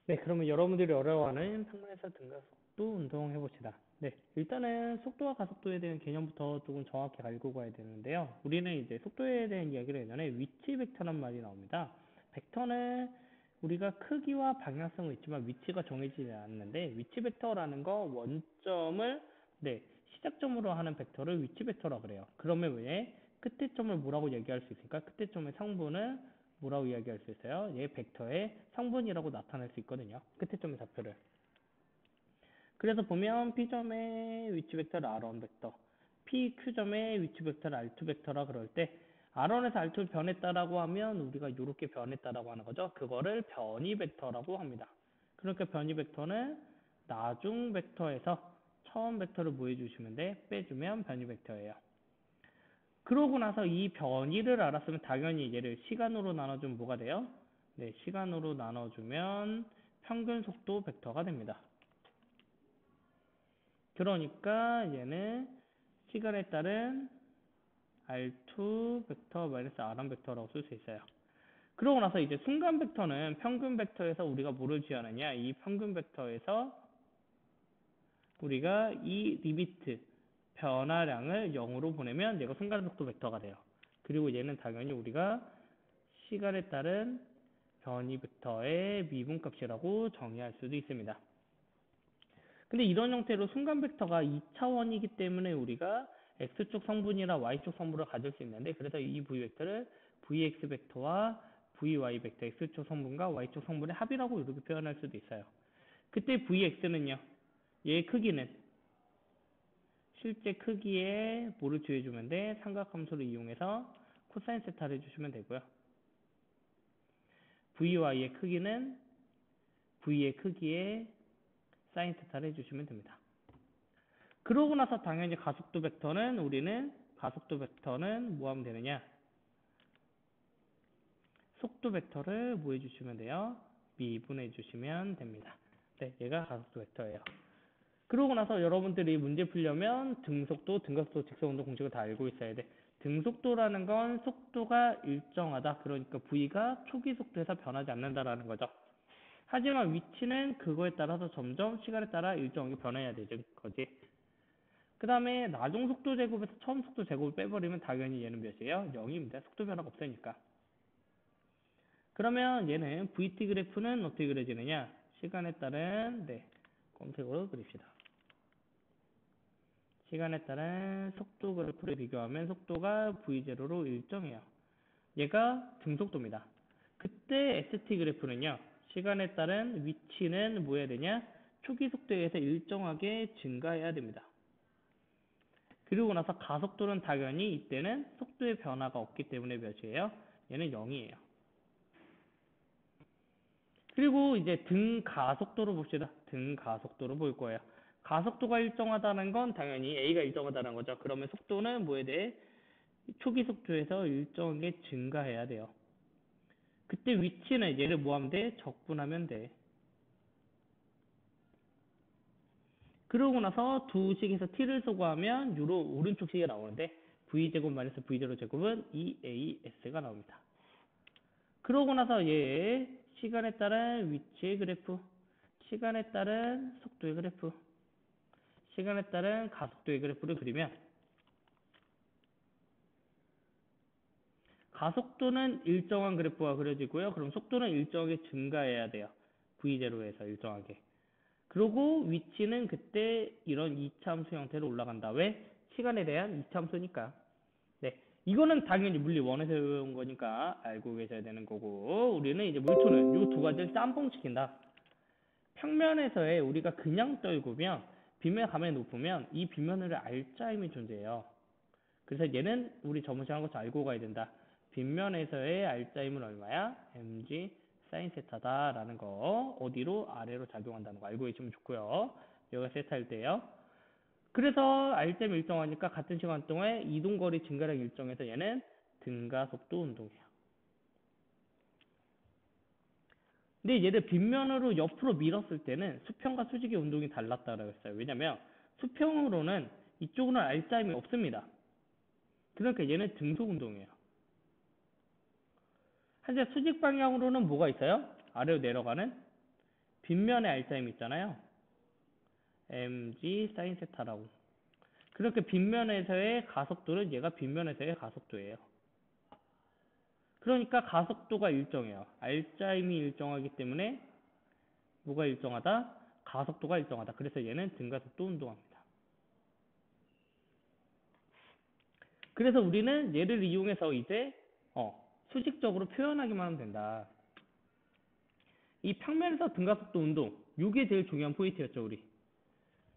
네, 그러면 여러분들이 어려워하는 평면에서 등가속도 운동 해봅시다. 네, 일단은 속도와 가속도에 대한 개념부터 조금 정확히 알고 가야 되는데요. 우리는 이제 속도에 대한 이야기를 예전에 위치 벡터란 말이 나옵니다. 벡터는 우리가 크기와 방향성은 있지만 위치가 정해지지 않는데 위치 벡터라는 거 원점을 시작점으로 하는 벡터를 위치 벡터라 그래요. 그러면 왜 끝에 점을 뭐라고 얘기할 수 있을까? 끝에 점의 성분은 뭐라고 이야기할 수 있어요? 얘 벡터의 성분이라고 나타낼 수 있거든요. 끝에 점의 좌표를. 그래서 보면 P점의 위치 벡터를 R1 벡터, PQ점의 위치 벡터를 R2 벡터라 그럴 때 R1에서 R2를 변했다라고 하면 우리가 이렇게 변했다라고 하는 거죠. 그거를 변이 벡터라고 합니다. 그러니까 변이 벡터는 나중 벡터에서 처음 벡터를 뭐 해주시면 돼? 빼주면 변이 벡터예요. 그러고 나서 이 변이를 알았으면 당연히 얘를 시간으로 나눠주면 뭐가 돼요? 네, 시간으로 나눠주면 평균 속도 벡터가 됩니다. 그러니까 얘는 시간에 따른 R2 벡터 마이너스 R1 벡터라고 쓸 수 있어요. 그러고 나서 이제 순간 벡터는 평균 벡터에서 우리가 뭐를 취하느냐? 이 평균 벡터에서 우리가 이 리미트 변화량을 0으로 보내면 얘가 순간 속도 벡터가 돼요. 그리고 얘는 당연히 우리가 시간에 따른 변이 벡터의 미분값이라고 정의할 수도 있습니다. 근데 이런 형태로 순간 벡터가 2차원이기 때문에 우리가 x축 성분이나 y축 성분을 가질 수 있는데 그래서 이 v 벡터를 vx 벡터와 vy 벡터 x축 성분과 y축 성분의 합이라고 이렇게 표현할 수도 있어요. 그때 vx는요. 얘의 크기는 실제 크기에 뭐를 주해주면 돼? 삼각함수를 이용해서 코사인 세타를 해주시면 되고요. vy의 크기는 v의 크기에 사인 세타를 해주시면 됩니다. 그러고 나서 당연히 가속도 벡터는 우리는 가속도 벡터는 뭐 하면 되느냐? 속도 벡터를 뭐 해주시면 돼요? 미분해 주시면 됩니다. 네, 얘가 가속도 벡터예요. 그러고 나서 여러분들이 문제 풀려면 등속도, 등가속도, 직선운동 공식을 다 알고 있어야 돼. 등속도라는 건 속도가 일정하다. 그러니까 V가 초기 속도에서 변하지 않는다라는 거죠. 하지만 위치는 그거에 따라서 점점 시간에 따라 일정하게 변해야 되죠. 거지. 그 다음에 나중 속도 제곱에서 처음 속도 제곱을 빼버리면 당연히 얘는 몇이에요? 0입니다. 속도 변화가 없으니까. 그러면 얘는 VT 그래프는 어떻게 그려지느냐? 시간에 따른 검색으로 그립시다. 시간에 따른 속도 그래프를 비교하면 속도가 V0로 일정해요. 얘가 등속도입니다. 그때 ST 그래프는요. 시간에 따른 위치는 뭐 해야 되냐? 초기 속도에 의해서 일정하게 증가해야 됩니다. 그리고 나서 가속도는 당연히 이때는 속도의 변화가 없기 때문에 몇이에요? 얘는 0이에요. 그리고 이제 등가속도로 봅시다. 등가속도로 볼 거예요. 가속도가 일정하다는 건 당연히 A가 일정하다는 거죠. 그러면 속도는 뭐에 대해? 초기 속도에서 일정하게 증가해야 돼요. 그때 위치는 얘를 뭐 하면 돼? 적분하면 돼. 그러고 나서 두 식에서 t를 소거하면 유로 오른쪽 식이 나오는데 v제곱 마이너스 v0 제곱은 2as가 나옵니다. 그러고 나서 얘 시간에 따른 위치의 그래프, 시간에 따른 속도의 그래프, 시간에 따른 가속도의 그래프를 그리면 가속도는 일정한 그래프가 그려지고요. 그럼 속도는 일정하게 증가해야 돼요. v0에서 일정하게. 그리고 위치는 그때 이런 이차함수 형태로 올라간다. 왜? 시간에 대한 이차함수니까. 네. 이거는 당연히 물리 원에서 배운 거니까 알고 계셔야 되는 거고, 우리는 이제 물투는 이 두 가지를 짬뽕 시킨다. 평면에서의 우리가 그냥 떨구면 빗면 감이 높으면 이 빗면을 알짜 힘이 존재해요. 그래서 얘는 우리 저번 시간 것처럼 알고 가야 된다. 빗면에서의 알짜 힘은 얼마야? mg 사인 세타다라는 거 어디로? 아래로 작용한다는 거 알고 계시면 좋고요. 여기가 세타일 때요. 그래서 알짜힘 일정하니까 같은 시간 동안 이동거리 증가량 일정해서 얘는 등가속도 운동이에요. 근데 얘를 빗면으로 옆으로 밀었을 때는 수평과 수직의 운동이 달랐다고 했어요. 왜냐면 수평으로는 이쪽으로는 알짜힘이 없습니다. 그러니까 얘는 등속 운동이에요. 하지만 수직 방향으로는 뭐가 있어요? 아래로 내려가는 빗면에 알짜임 있잖아요. mg sin 세타라고. 그렇게 빗면에서의 가속도는 얘가 빗면에서의 가속도예요. 그러니까 가속도가 일정해요. 알짜임이 일정하기 때문에 뭐가 일정하다? 가속도가 일정하다. 그래서 얘는 등가속도 운동합니다. 그래서 우리는 얘를 이용해서 이제 수직적으로 표현하기만 하면 된다. 이 평면에서 등가속도 운동, 이게 제일 중요한 포인트였죠, 우리.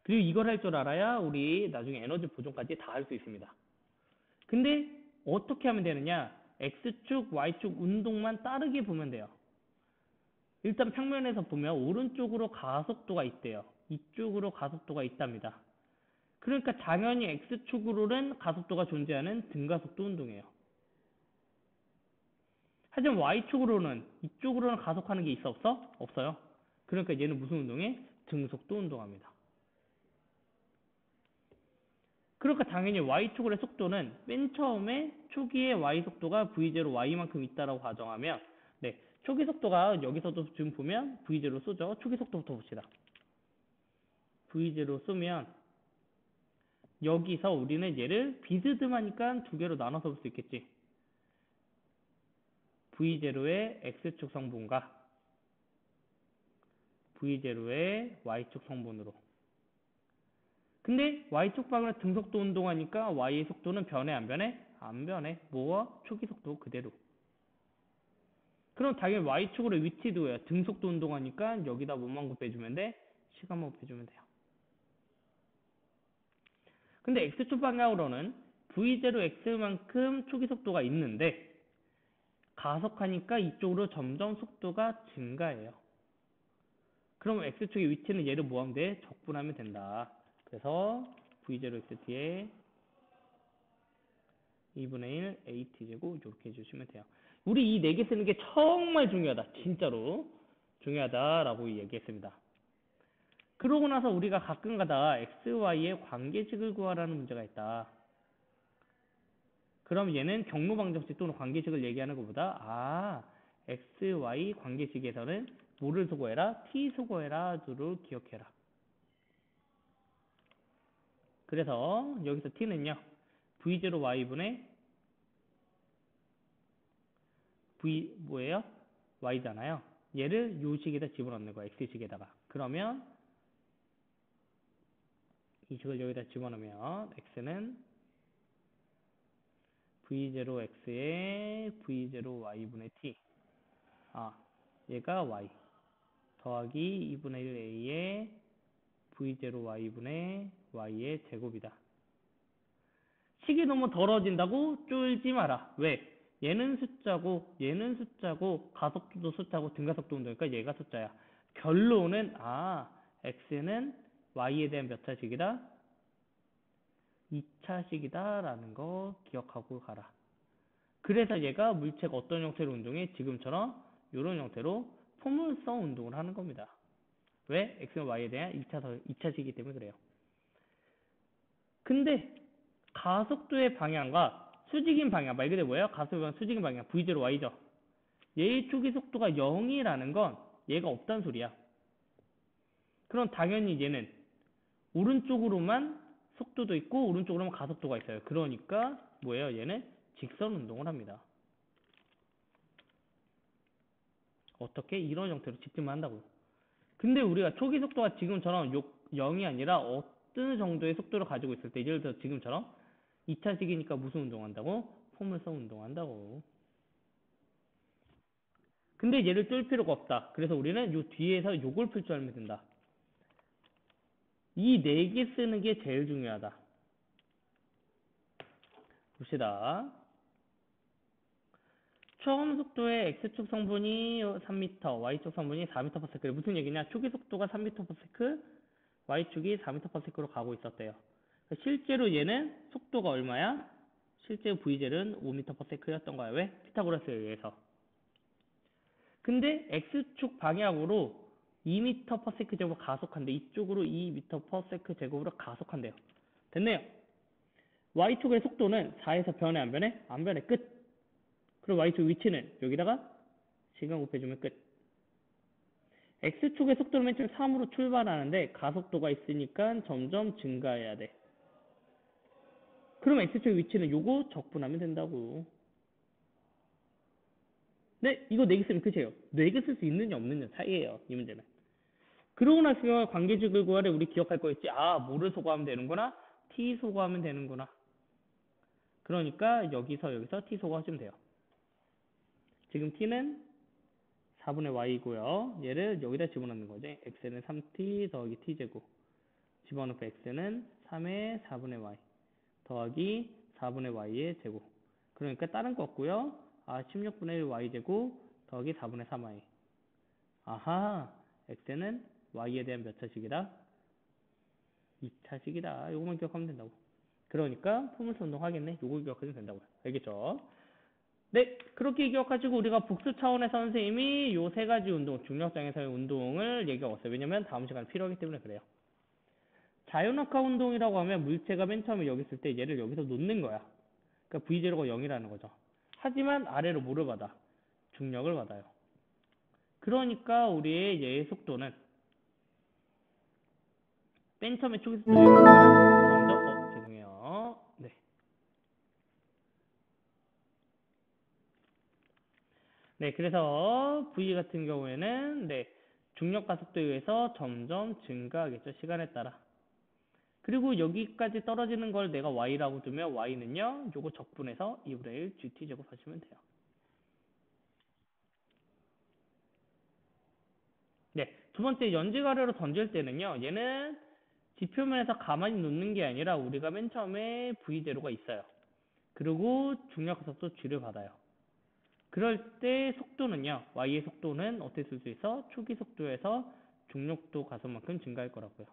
그리고 이걸 할 줄 알아야 우리 나중에 에너지 보존까지 다 할 수 있습니다. 근데 어떻게 하면 되느냐? X축, Y축 운동만 따르게 보면 돼요. 일단 평면에서 보면 오른쪽으로 가속도가 있대요. 이쪽으로 가속도가 있답니다. 그러니까 당연히 X축으로는 가속도가 존재하는 등가속도 운동이에요. 하지만 Y축으로는 이쪽으로는 가속하는 게 있어 없어? 없어요. 그러니까 얘는 무슨 운동해? 등속도 운동합니다. 그러니까 당연히 Y축으로의 속도는 맨 처음에 초기의 Y 속도가 V0 Y만큼 있다라고 가정하면 네, 초기 속도가 여기서도 지금 보면 V0 쏘죠. 초기 속도부터 봅시다. V0 쏘면 여기서 우리는 얘를 비스듬하니까 두 개로 나눠서 볼 수 있겠지. V0의 X축 성분과 V0의 Y축 성분으로. 근데 Y축 방향으로 등속도 운동하니까 Y의 속도는 변해 안 변해? 안 변해. 뭐와? 초기 속도 그대로. 그럼 당연히 Y축으로 위치 두어요. 등속도 운동하니까 여기다 뭐만 곱해주면 돼? 시간만 곱해주면 돼요. 근데 X축 방향으로는 V0X만큼 초기 속도가 있는데 가속하니까 이쪽으로 점점 속도가 증가해요. 그럼 X축의 위치는 얘를 뭐 하면 돼? 적분하면 된다. 그래서 V0X 뒤에 2분의 1 AT제곱 이렇게 해주시면 돼요. 우리 이 4개 쓰는 게 정말 중요하다. 진짜로 중요하다라고 얘기했습니다. 그러고 나서 우리가 가끔가다 XY의 관계식을 구하라는 문제가 있다. 그럼 얘는 경로방정식 또는 관계식을 얘기하는 것보다 XY 관계식에서는 뭐를 소거해라? T 소거해라. 를 기억해라. 그래서 여기서 T는요. V0Y분의 V 뭐예요? Y잖아요. 얘를 요 식에다 집어넣는 거야. X식에다가. 그러면 이 식을 여기다 집어넣으면 X는 V0X의 V0Y분의 T. 얘가 Y. 더하기 2분의 1A의 V0Y분의 Y의 제곱이다. 식이 너무 더러워진다고 쫄지 마라. 왜? 얘는 숫자고, 가속도도 숫자고, 등가속도 운동이니까 얘가 숫자야. 결론은, X는 Y에 대한 몇 차식이다? 2차식이다. 라는 거 기억하고 가라. 그래서 얘가 물체가 어떤 형태로 운동해? 지금처럼 이런 형태로 포물선 운동을 하는 겁니다. 왜? X는 Y에 대한 2차식이기 때문에 그래요. 근데 가속도의 방향과 수직인 방향, 말 그대로 뭐예요? 가속도의 방향, 수직인 방향, V0Y죠. 얘의 초기 속도가 0이라는 건 얘가 없단 소리야. 그럼 당연히 얘는 오른쪽으로만 속도도 있고 오른쪽으로만 가속도가 있어요. 그러니까 뭐예요? 얘는 직선 운동을 합니다. 어떻게? 이런 형태로 직진만 한다고요. 근데 우리가 초기 속도가 지금처럼 0이 아니라 어떤 정도의 속도를 가지고 있을 때, 예를 들어 지금처럼 2차식이니까 무슨 운동한다고? 포물선 운동한다고. 근데 얘를 뜰 필요가 없다. 그래서 우리는 요 뒤에서 요걸 풀 줄 알면 된다. 이 4개 쓰는 게 제일 중요하다. 봅시다. 처음 속도의 X축 성분이 3m, Y축 성분이 4m/s. 무슨 얘기냐? 초기 속도가 3m/s, Y축이 4m/s로 가고 있었대요. 실제로 얘는 속도가 얼마야? 실제 V젤은 5m/s였던 거야. 왜? 피타고라스에 의해서. 근데 X축 방향으로 2m/s 제곱으로 가속한대. 이쪽으로 2m/s 제곱으로 가속한대요. 됐네요. Y축의 속도는 4에서 변해 안 변해? 안 변해. 끝. 그리고 Y축 위치는 여기다가 시간 곱해주면 끝. X축의 속도는 맨 처음 3으로 출발하는데 가속도가 있으니까 점점 증가해야 돼. 그럼 X축의 위치는 요거 적분하면 된다고. 네, 이거 내기 쓰면 끝이에요. 내기 쓸 수 있느냐 없느냐 차이예요. 이 문제는. 그러고 나서 관계식을 구하래 우리 기억할 거 있지. 아, 뭐를 소거하면 되는구나? T 소거하면 되는구나. 그러니까 여기서 T 소거하시면 돼요. 지금 T는 4분의 Y고요. 얘를 여기다 집어넣는 거지. X는 3T 더하기 T제곱. 집어넣고 X는 3의 4분의 Y 더하기 4분의 Y의 제곱. 그러니까 다른 거 없고요. 아, 16분의 1 Y제곱 더하기 4분의 3Y. 아하, X는 Y에 대한 몇 차식이다? 2차식이다. 요거만 기억하면 된다고. 그러니까 포물선 운동 하겠네. 요걸 기억하면 된다고요. 알겠죠? 네, 그렇게 기억하시고 우리가 복수 차원의 선생님이 요 세 가지 운동, 중력장에서의 운동을 얘기하고 있어요. 왜냐면 다음 시간에 필요하기 때문에 그래요. 자연학화 운동이라고 하면 물체가 맨 처음에 여기 있을 때 얘를 여기서 놓는 거야. 그러니까 V0가 0이라는 거죠. 하지만 아래로 뭐를 받아? 중력을 받아요. 그러니까 우리의 얘의 속도는 맨 처음에 초기 속도 0이지만 점점 죄송해요. 네. 네, 그래서 V 같은 경우에는 네, 중력 가속도에 의해서 점점 증가하겠죠. 시간에 따라. 그리고 여기까지 떨어지는 걸 내가 Y라고 두면 Y는요. 요거 적분해서 2분의 1 GT 제곱하시면 돼요. 네, 두 번째 연직 아래로 던질 때는요. 얘는 지표면에서 가만히 놓는 게 아니라 우리가 맨 처음에 V대로가 있어요. 그리고 중력 가속도 G를 받아요. 그럴 때 속도는요. Y의 속도는 어떻게 쓸 수 있어? 초기 속도에서 중력도 가속만큼 증가할 거라고요.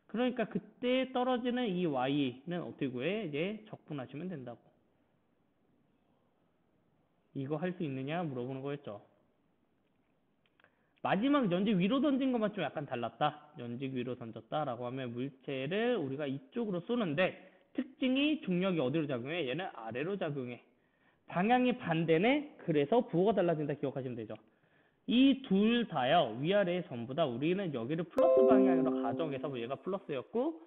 그러니까 그때 떨어지는 이 Y는 어떻게 구해? 이제 적분하시면 된다고. 이거 할 수 있느냐 물어보는 거였죠. 마지막 연직 위로 던진 것만 좀 약간 달랐다. 연직 위로 던졌다라고 하면 물체를 우리가 이쪽으로 쏘는데 특징이 중력이 어디로 작용해? 얘는 아래로 작용해. 방향이 반대네? 그래서 부호가 달라진다 기억하시면 되죠. 이 둘 다요. 위아래 전부 다 우리는 여기를 플러스 방향으로 가정해서 얘가 플러스였고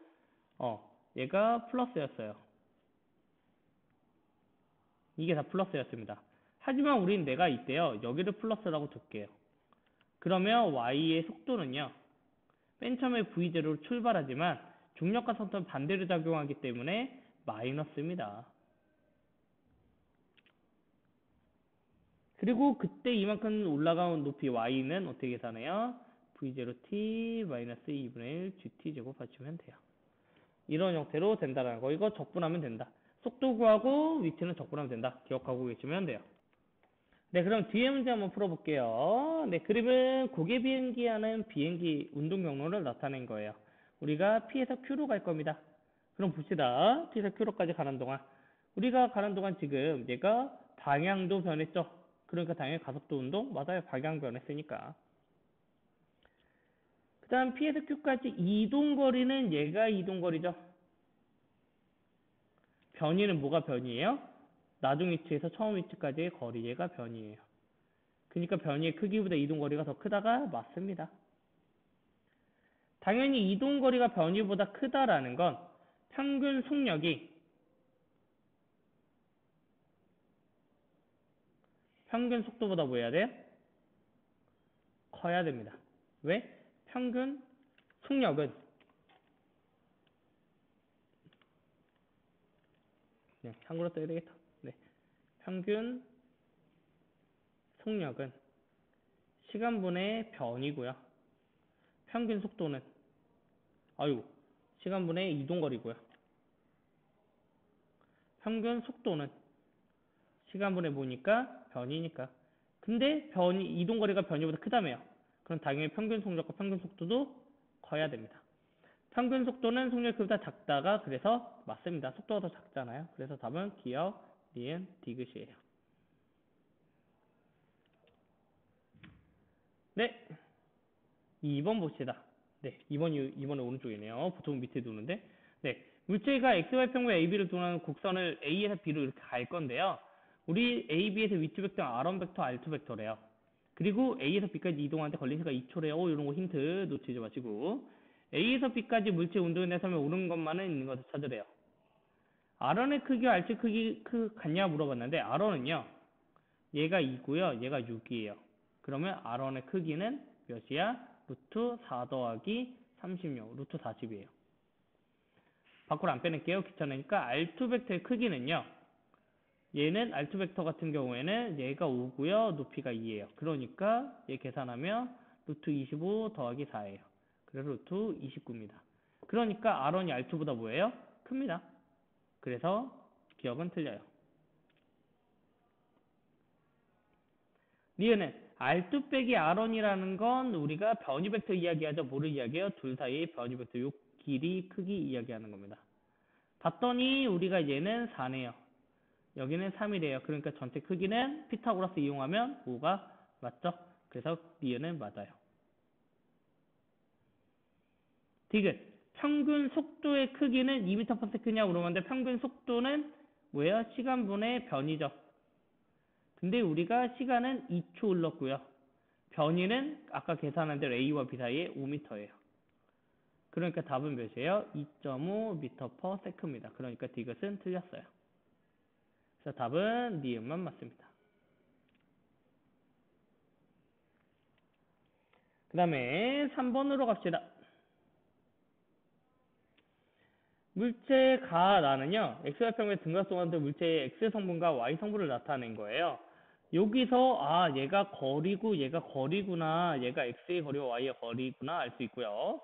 얘가 플러스였어요. 이게 다 플러스였습니다. 하지만 우린 내가 이때요. 여기를 플러스라고 둘게요. 그러면 Y의 속도는요. 맨 처음에 V0로 출발하지만 중력과 속도는 반대로 작용하기 때문에 마이너스입니다. 그리고 그때 이만큼 올라가는 높이 Y는 어떻게 계산해요? V0t 마이너스 2분의 1 GT 제곱하시면 돼요. 이런 형태로 된다라는 거. 이거 적분하면 된다. 속도 구하고 위치는 적분하면 된다. 기억하고 계시면 돼요. 네, 그럼 뒤에 문제 한번 풀어볼게요. 네, 그림은 고개 비행기 하는 비행기 운동 경로를 나타낸 거예요. 우리가 P에서 Q로 갈 겁니다. 그럼 봅시다. P에서 Q로까지 가는 동안 우리가 가는 동안 지금 얘가 방향도 변했죠. 그러니까 당연히 가속도 운동 맞아요. 방향 변했으니까. 그 다음 P에서 Q까지 이동거리는 얘가 이동거리죠. 변이는 뭐가 변이에요? 나중 위치에서 처음 위치까지의 거리 얘가 변이에요. 그러니까 변이의 크기보다 이동거리가 더 크다가 맞습니다. 당연히 이동거리가 변이보다 크다라는 건 평균 속력이 평균 속도보다 뭐 해야 돼요? 커야 됩니다. 왜? 평균 속력은 그냥 한글로 써야 되겠다. 네. 평균 속력은 시간분의 변이고요. 평균 속도는 시간분의 이동거리고요. 평균 속도는 시간분의 뭐니까? 변이니까. 근데 이동거리가 변이보다 크다며요. 그럼 당연히 평균 속력과 평균 속도도 커야 됩니다. 평균 속도는 속력이 보다 작다가 그래서 맞습니다. 속도가 더 작잖아요. 그래서 답은 기억, 니은, 디귿이에요. 네. 2번 봅시다. 네. 2번은 오른쪽이네요. 보통 밑에 두는데. 네. 물체가 XY평면 AB를 도는 곡선을 A에서 B로 이렇게 갈 건데요. 우리 A, B에서 위치 벡터 R1 벡터, R2 벡터래요. 그리고 A에서 B까지 이동하는데 걸린 시간 2초래요. 이런 거 힌트 놓치지 마시고. A에서 B까지 물체 운동에 대해서면 옳은 것만은 있는 것을 찾으래요. R의 크기와 R축 크기 같냐 물어봤는데 R은요. 얘가 2고요. 얘가 6이에요. 그러면 R1의 크기는 몇이야? 루트 4 더하기 36, 루트 40이에요. 밖으로 안 빼낼게요. 귀찮으니까 R2 벡터의 크기는요. 얘는 R2 벡터 같은 경우에는 얘가 5고요. 높이가 2예요. 그러니까 얘 계산하면 루트 25 더하기 4예요. 그래서 루트 29입니다. 그러니까 R1이 R2보다 뭐예요? 큽니다. 그래서 기억은 틀려요. 니은은 R2 빼기 R1이라는 건 우리가 변이 벡터 이야기하죠. 뭐를 이야기해요? 둘 사이의 변이 벡터 요 길이 크기 이야기하는 겁니다. 봤더니 우리가 얘는 4네요. 여기는 3이래요. 그러니까 전체 크기는 피타고라스 이용하면 5가 맞죠? 그래서 니은은 맞아요. 디귿. 평균 속도의 크기는 2m/s냐 물어봤는데 평균 속도는 뭐예요? 시간분의 변이죠. 근데 우리가 시간은 2초 흘렀고요. 변이는 아까 계산한 대로 A와 B 사이에 5m예요. 그러니까 답은 몇이에요? 2.5m/s입니다. 그러니까 디귿은 틀렸어요. 그래서 답은 니은만 맞습니다. 그 다음에 3번으로 갑시다. 물체의 가나는요. xy 평면의 등각동안들 물체의 x 성분과 y 성분을 나타낸 거예요. 여기서 얘가 거리고 얘가 거리구나. 얘가 x의 거리와 y의 거리구나 알 수 있고요.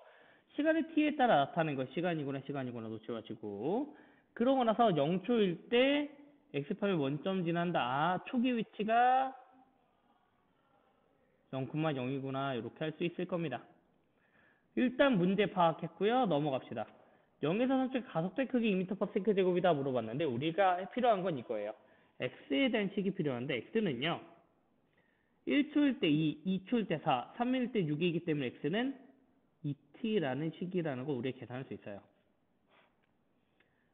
시간의 t에 따라 나타낸 거 시간이구나 놓지 마시고. 그러고 나서 0초일 때 x파면 원점 지난다. 초기 위치가 0,0이구나 이렇게 할 수 있을 겁니다. 일단 문제 파악했고요. 넘어갑시다. 0에서 3초 가속도의 크기 2m/s 제곱이다 물어봤는데 우리가 필요한 건 이거예요. x에 대한 식이 필요한데 x는요. 1초일 때 2, 2초일 때 4, 3일 때 6이기 때문에 x는 2t라는 식이라는 걸 우리가 계산할 수 있어요.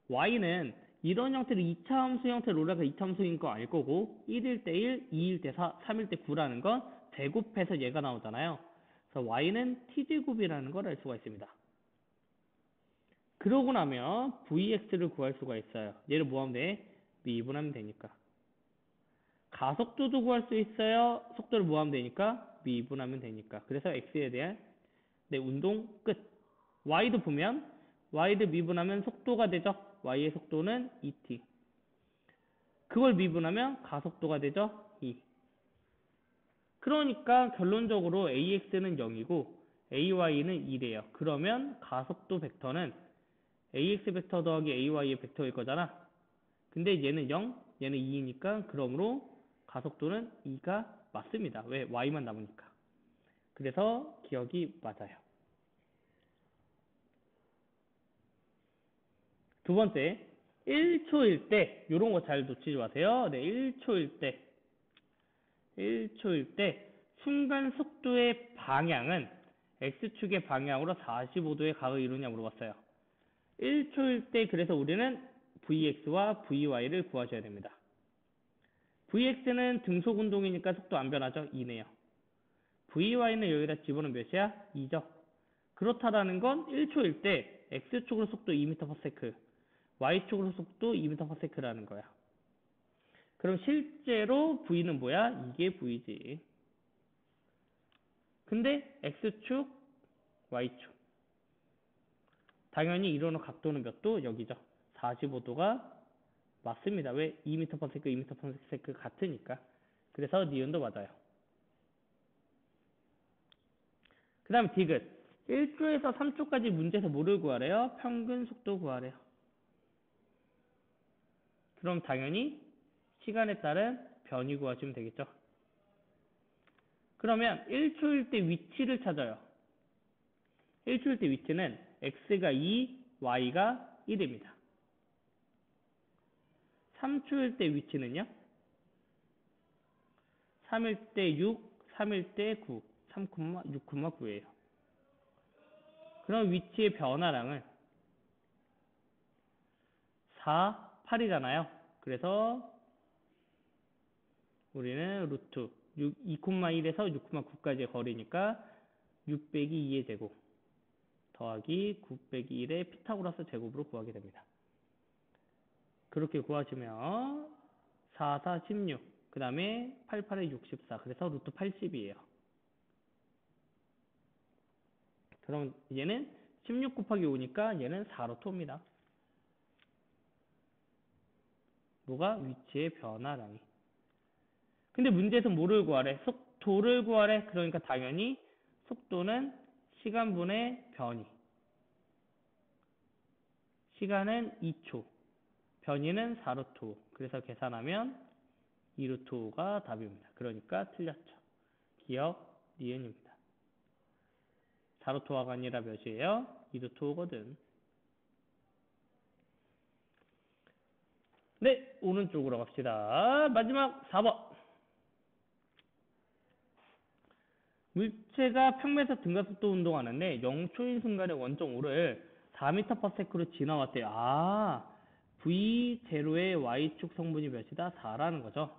y는 이런 형태로 2차 함수 형태로 올라가 2차 함수인 거 알 거고 1일 때 1, 2일 때 4, 3일 때 9라는 건 제곱해서 얘가 나오잖아요. 그래서 y는 t제곱이라는 걸 알 수가 있습니다. 그러고 나면 vx를 구할 수가 있어요. 얘를 뭐 하면 돼? 미분하면 되니까. 가속도도 구할 수 있어요. 속도를 뭐 하면 되니까? 미분하면 되니까. 그래서 x에 대한 운동 끝. y도 보면 y도 미분하면 속도가 되죠. y의 속도는 2t. 그걸 미분하면 가속도가 되죠. 2. 그러니까 결론적으로 ax는 0이고 ay는 2래요. 그러면 가속도 벡터는 ax 벡터 더하기 ay의 벡터일 거잖아. 근데 얘는 0, 얘는 2이니까 그러므로 가속도는 2가 맞습니다. 왜? y만 남으니까. 그래서 기억이 맞아요. 두 번째, 1초일 때 이런 거 잘 놓치지 마세요. 네, 1초일 때 순간 속도의 방향은 x축의 방향으로 45도의 각을 이루냐 물어봤어요. 1초일 때 그래서 우리는 vx와 vy를 구하셔야 됩니다. vx는 등속 운동이니까 속도 안 변하죠. 2네요. vy는 여기다 집어넣으면 몇이야? 2죠. 그렇다라는 건 1초일 때 x축으로 속도 2m/s, y축으로 속도 2m/s라는 거야. 그럼 실제로 v는 뭐야? 이게 v지. 근데 x축, y축. 당연히 이루는 각도는 몇 도? 여기죠. 45도가 맞습니다. 왜? 2m/s, 2m/s 같으니까. 그래서 니은도 맞아요. 그 다음에 디귿. 1초에서 3초까지 문제에서 뭐를 구하래요? 평균 속도 구하래요. 그럼 당연히 시간에 따른 변이 구하시면 되겠죠. 그러면 1초일 때 위치를 찾아요. 1초일 때 위치는 x가 2, y가 1입니다. 3초일 때 위치는요? 3일 때 6, 3일 때 9, 6,9예요. 그럼 위치의 변화량은 4, 8이잖아요. 그래서 우리는 루트 2,1에서 6,9까지의 거리니까 6 빼기 2의 제곱 더하기 9 빼기 1의 피타고라스 제곱으로 구하게 됩니다. 그렇게 구하시면 4, 4, 16, 그 다음에 8, 8에 64, 그래서 루트 80이에요. 그럼 얘는 16 곱하기 5니까 얘는 4루트 5입니다. 뭐가? 위치의 변화량이. 근데 문제에서 뭐를 구하래? 속도를 구하래. 그러니까 당연히 속도는 시간분의 변이. 시간은 2초. 변이는 4루트 5. 그래서 계산하면 2루트 5가 답입니다. 그러니까 틀렸죠. 기억, 니은입니다. 4루트 5가 아니라 몇이에요? 2루트 5거든. 네, 오른쪽으로 갑시다. 마지막 4번. 물체가 평면에서 등가속도 운동하는데 0초인 순간에 원점 5를 4m/s로 지나왔대요. V0의 y축 성분이 몇이다? 4라는 거죠.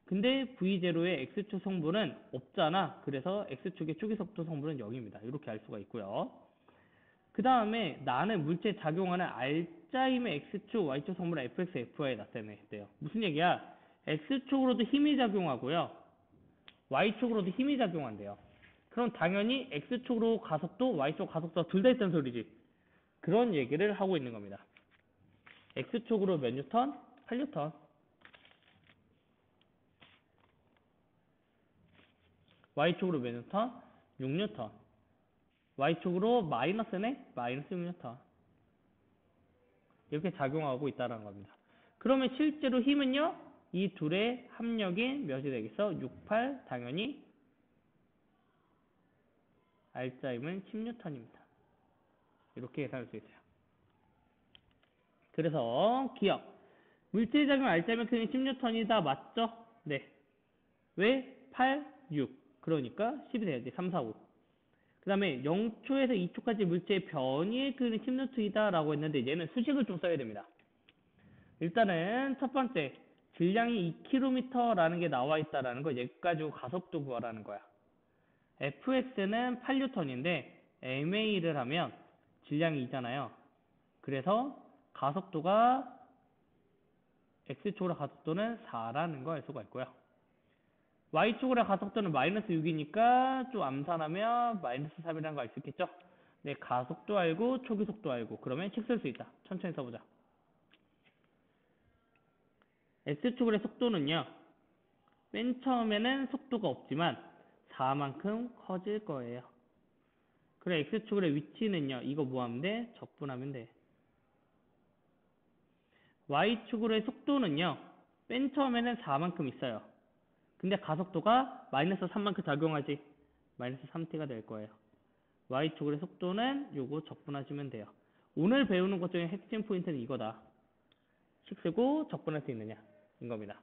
근데 V0의 x축 성분은 없잖아. 그래서 x축의 초기속도 성분은 0입니다. 이렇게 알 수가 있고요. 그 다음에 나는 물체에 작용하는 R자임의 x축, y축 성분을 fx, fy에 나타내야 무슨 얘기야? x축으로도 힘이 작용하고요. y축으로도 힘이 작용한대요. 그럼 당연히 x축으로 가속도, y축 가속도가 둘 다 있다는 소리지. 그런 얘기를 하고 있는 겁니다. x축으로 몇 뉴턴? 8뉴턴. y축으로 몇 뉴턴? 6뉴턴. y축으로 마이너스네? 마이너스 6뉴턴. 이렇게 작용하고 있다는 겁니다. 그러면 실제로 힘은요? 이 둘의 합력이 몇이 되겠어? 6, 8. 당연히 R자임은 10뉴턴입니다. 이렇게 계산할 수 있어요. 그래서 기억. 물체의 작용 R자임의 크기는 10뉴턴이다. 맞죠? 네. 왜? 8, 6. 그러니까 10이 돼야지. 3, 4, 5. 그 다음에 0초에서 2초까지 물체의 변이의 크기는 10뉴턴이다 라고 했는데 얘는 수식을 좀 써야 됩니다. 일단은 첫 번째 질량이 2km라는 게 나와 있다라는 거 얘 가지고 가속도 구하라는 거야. fx는 8뉴턴인데 ma를 하면 질량이 2잖아요. 그래서 가속도가 x축으로 가속도는 4라는 거 알 수가 있고요. y축으로 가속도는 마이너스 6이니까 좀 암산하면 마이너스 3이라는 거 알 수 있겠죠? 네, 가속도 알고 초기속도 알고 그러면 식 쓸 수 있다. 천천히 써보자. x축의 속도는요. 맨 처음에는 속도가 없지만 4만큼 커질 거예요. 그래 x축의 위치는요. 이거 뭐 하면 돼? 적분하면 돼. y축의 속도는요. 맨 처음에는 4만큼 있어요. 근데 가속도가 마이너스 3만큼 작용하지. 마이너스 3t가 될 거예요. y축의 속도는 요거 적분하시면 돼요. 오늘 배우는 것 중에 핵심 포인트는 이거다. 식 쓰고 적분할 수 있느냐 인 겁니다.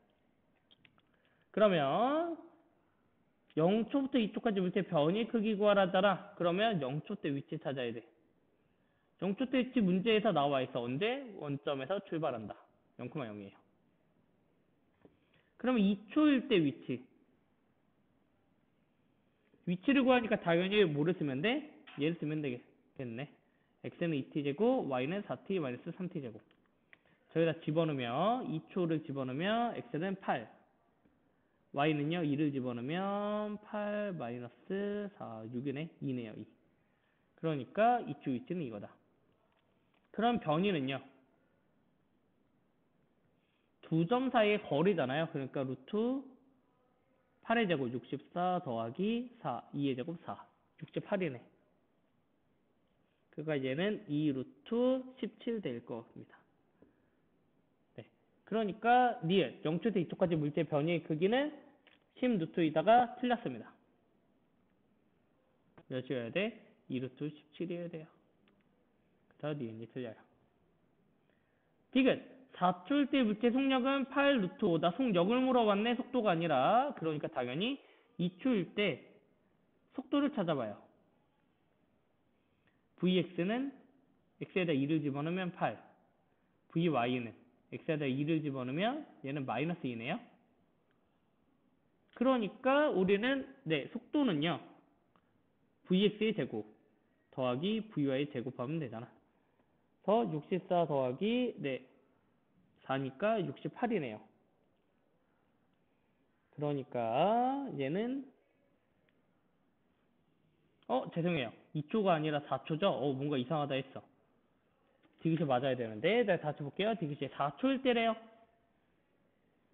그러면 0초부터 2초까지 물체 변이 크기 구하라잖아. 그러면 0초 때 위치 찾아야 돼. 0초 때 위치 문제에서 나와 있어. 언제? 원점에서 출발한다. 0,0이에요. 그러면 2초일 때 위치. 위치를 구하니까 당연히 뭐를 쓰면 돼? 얘를 쓰면 되겠네. x는 2t제곱, y는 4t, 마이너스 3t제곱. 저기다 집어넣으면 2초를 집어넣으면 x는 8. y는요 2를 집어넣으면 8 마이너스 4 6이네 2네요 2. 그러니까 2초 위치는 이거다. 그럼 변이는요 두 점 사이의 거리잖아요. 그러니까 루트 8의 제곱 64 더하기 4 2의 제곱 4 68이네. 그러니까 얘는 2 루트 17 될 겁니다. 네. 그러니까 니은 0초에서 2초까지 물체 변이의 크기는 10 루트이다가 틀렸습니다. 몇이어야 돼? 2 루트 17이어야 돼요. 더 니은이 틀려요. 디귿 4초일 때 물체 속력은 8 루트 5다. 속력을 물어봤네. 속도가 아니라. 그러니까 당연히 2초일 때 속도를 찾아봐요. Vx는 x에다 2를 집어넣으면 8. Vy는 x에다 2를 집어넣으면 얘는 마이너스 2네요. 그러니까 우리는 네, 속도는요. vx의 제곱 더하기 vy의 제곱하면 되잖아. 그래서 64 더하기 네, 4니까 68이네요. 그러니까 얘는 죄송해요. 2초가 아니라 4초죠? 뭔가 이상하다 했어. 디귿이 맞아야 되는데 내가 다시 볼게요. 디귿이 4초일 때래요.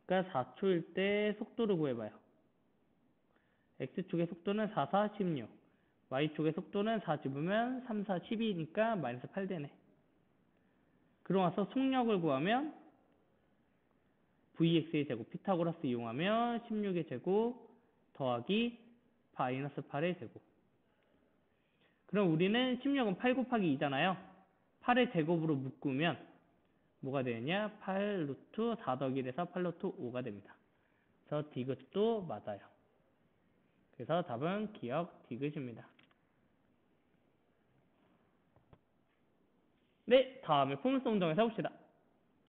그러니까 4초일 때 속도를 구해봐요. X축의 속도는 4, 4, 16. Y축의 속도는 4 집으면 3, 4, 12니까 마이너스 8 되네. 그러고 나서 속력을 구하면 Vx의 제곱 피타고라스 이용하면 16의 제곱 더하기 마이너스 8의 제곱. 그럼 우리는 16은 8 곱하기 2잖아요. 8의 제곱으로 묶으면 뭐가 되느냐? 8 루트 4 더하기 1에서 8 루트 5가 됩니다. 그래서 디귿도 맞아요. 그래서 답은 기억 디귿입니다. 네, 다음에 포물선 운동에서 해봅시다.